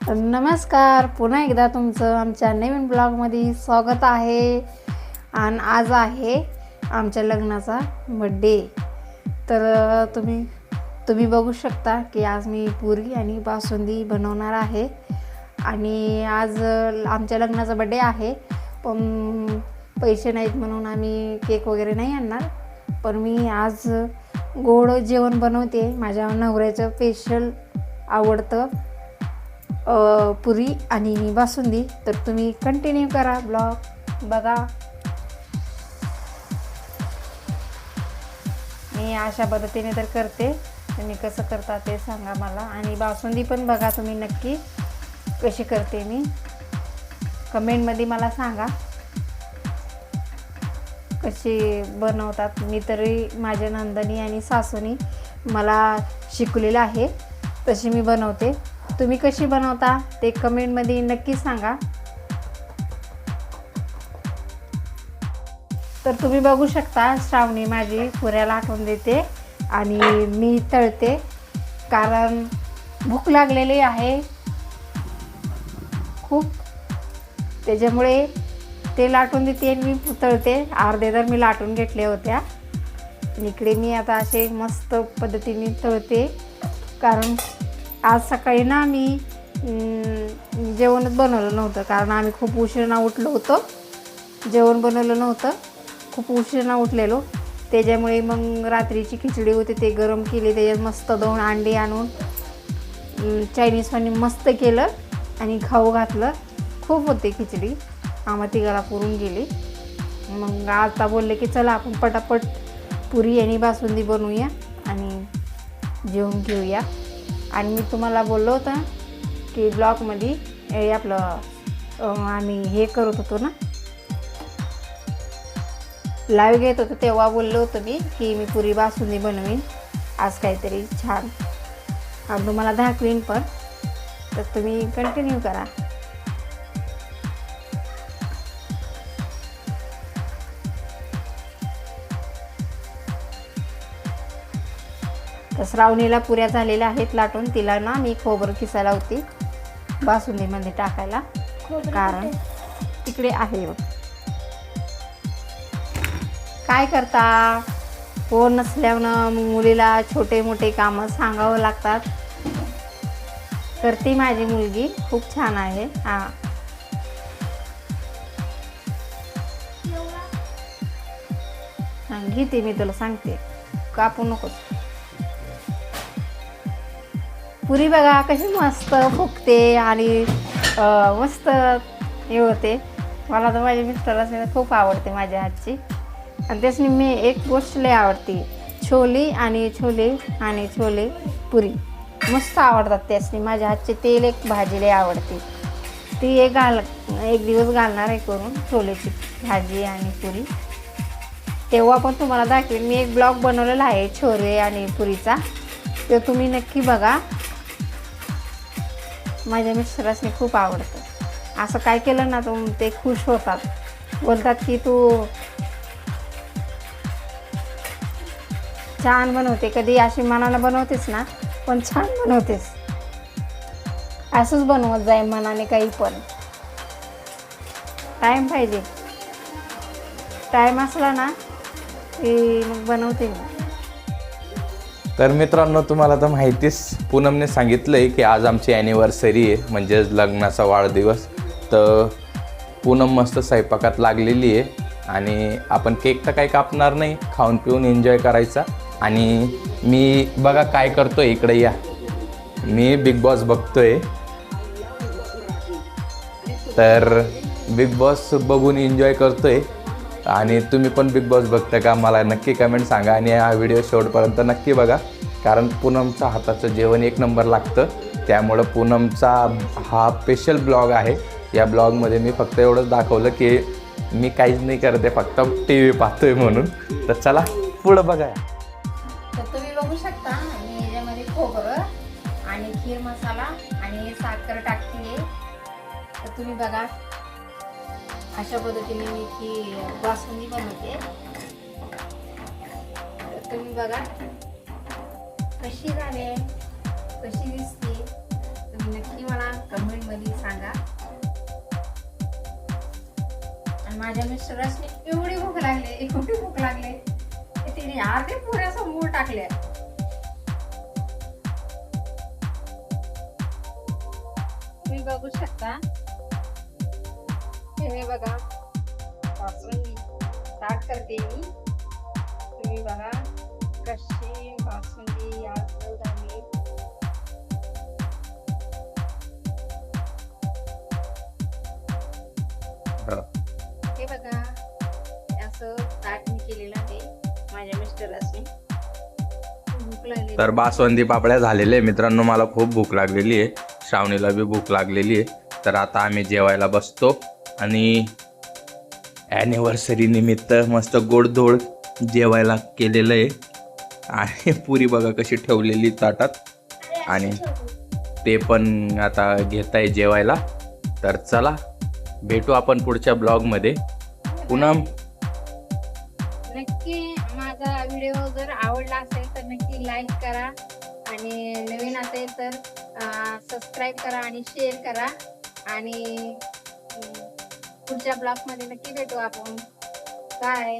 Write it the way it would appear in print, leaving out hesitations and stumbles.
नमस्कार, पुन्हा एकदा तुमचं आमच्या नवीन ब्लॉगमध्ये स्वागत आहे. आणि आज आहे आमच्या लग्नाचा बड्डे. तर तुम्ही बघू शकता की आज मी पुरी आणि बासुंदी बनवणार आहे. आणि आज आमच्या लग्नाचा बड्डे आहे, पण पैसे नाहीत म्हणून आम्ही केक वगैरे नाही आणणार. पण मी आज गोड जेवण बनवते. माझ्या नवऱ्याचं स्पेशल आवडतं पुरी आणि बासुंदी. तर तुम्ही कंटिन्यू करा, ब्लॉग बघा. मी अशा पद्धतीने तर करते, तुम्ही कसं करता ते सांगा मला. आणि बासुंदी पण बघा तुम्ही नक्की कशी करते मी, कमेंटमध्ये मला सांगा कशी बनवतात. मी तरी माझ्या नंदनी आणि सासूनी मला शिकवलेलं आहे, तशी मी बनवते. तुम्ही कशी बनवता ते कमेंटमध्ये नक्की सांगा. तर तुम्ही बघू शकता श्रावणी माझी पुऱ्या लाटून देते आणि मी तळते, कारण भूक लागलेली आहे खूप, त्याच्यामुळे ते लाटून देते आणि मी तळते. अर्धे तर मी लाटून घेतल्या होत्या. इकडे मी आता असे मस्त पद्धतीने तळते, कारण आज सकाळी ना मी जेवणच बनवलं नव्हतं, कारण आम्ही खूप उशिरा उठलो होतो. जेवण बनवलं नव्हतं, खूप उशिरा उठलेलो. त्याच्यामुळे मग रात्रीची खिचडी होती ते गरम केली, त्याच्यात मस्त 2 अंडी आणून चायनीजवानी मस्त केलं आणि खाऊ घातलं. खूप होते खिचडी, आम्हा तिघाला पुरून गेली. मग आता बोलले की चला आपण पटापट पुरी आणि बासुंदी बनवूया आणि जेवून घेऊया. आणि मी तुम्हाला बोललो होतं की ब्लॉगमध्ये आपलं आम्ही हे करत होतो ना, लाईव्ह घेत होतो, तेव्हा बोललो होतो मी की मी पुरी बासुंदी बनवीन आज काहीतरी छान, आणि तुम्हाला दाखवीन पण. तर तुम्ही कंटिन्यू करा. तर श्रावणीला पुऱ्या झालेल्या आहेत लाटून, तिला ना मी खोबरं किसायला होती बासुंदीमध्ये टाकायला, कारण तिकडे आहे. काय करता, कोण नसल्यानं मुलीला छोटे मोठे कामं सांगावं लागतात. करते माझी मुलगी, खूप छान आहे. घेते मी, तुला सांगते, कापू नकोस. पुरी बघा कशी मस्त फुगते आणि मस्त हे होते. मला तर माझ्या मिस्टरांना खूप आवडते माझ्या हातची. आणि त्यासनी मी एक गोष्ट लय आवडते, छोले पुरी मस्त आवडतात त्यासनी. माझ्या हातचे तेल एक भाजी लय आवडते, ती एक दिवस घालणार आहे करून, छोलेची भाजी आणि पुरी. तेव्हा पण तुम्हाला दाखवेन. मी एक ब्लॉग बनवलेला आहे छोले आणि पुरीचा, तो तुम्ही नक्की बघा. माझ्या मिस्टरांनी खूप आवडतं. असं काय केलं ना तर ते खुश होतात, बोलतात की तू छान बनवते. कधी अशी मनाला बनवतेस ना, पण छान बनवतेस. असंच बनवत जाय मनाने, काही पण टाईम पाहिजे. टाईम असला ना की मग बनवते मी. तर मित्रांनो, तुम्हाला तर माहितीच, पूनमने सांगितलं आहे की आज आमची ॲनिव्हर्सरी आहे, म्हणजेच लग्नाचा वाढदिवस. तर पूनम मस्त स्वयंपाकात लागलेली आहे आणि आपण केक तर काही कापणार नाही, खाऊन पिऊन एन्जॉय करायचा. आणि मी बघा काय करतोय, इकडे या, मी बिग बॉस बघतोय. तर बिग बॉस बघून एन्जॉय करतोय. आणि तुम्ही पण बिग बॉस बघता का, मला नक्की कमेंट सांगा. आणि हा व्हिडिओ शेवटपर्यंत नक्की बघा, कारण पूनमचा हाताचं जेवण एक नंबर लागतं. त्यामुळं पूनमचा हा स्पेशल ब्लॉग आहे. या ब्लॉगमध्ये मी फक्त एवढंच दाखवलं की मी काहीच नाही करते, फक्त TV पाहतोय म्हणून. तर चला पुढं बघा. तर तुम्ही बघू शकता मी याच्यामध्ये खोबरं आणि खीर मसाला आणि साखर टाकते. तर तुम्ही बघा अशा पद्धतीने मी की बासुंदी बनवते. तर तुम्ही बघा कशी झाली, कशी दिसते, तुम्ही नक्की मला कमेंट माझ्या मिस्टरांनी एवढी भूक लागले की तिने अर्धे पुऱ्याचा मूळ टाकल्या. तुम्ही बघू शकता, हे बघा बासुंदी स्टार्ट करते मी. तुम्ही बघा कशी बासुंदी आज झाली. हे बघा असं ताट मी केलेलं आहे माझ्या मिस्टरांनी. भूक लागली तर बासुंदी पापड्या झालेल्या आहे मित्रांनो. मला खूप भूक लागलेली आहे, श्रावणीला बी भूक लागलेली आहे. तर आता आम्ही जेवायला बसतो आणि ॲनिव्हर्सरी निमित्त मस्त गोडधोड जेवायला केलेलं आहे. आणि पुरी बघा कशी ठेवलेली ताटात, आणि ते पण आता घेत आहे जेवायला. तर चला भेटू आपण पुढच्या ब्लॉगमध्ये. पूनम, नक्की माझा व्हिडिओ जर आवडला असेल तर नक्की लाईक करा, आणि नवीन असेल तर सबस्क्राईब करा आणि शेअर करा. आणि पुढच्या ब्लॉगमध्ये नक्की भेटू आपण. बाय.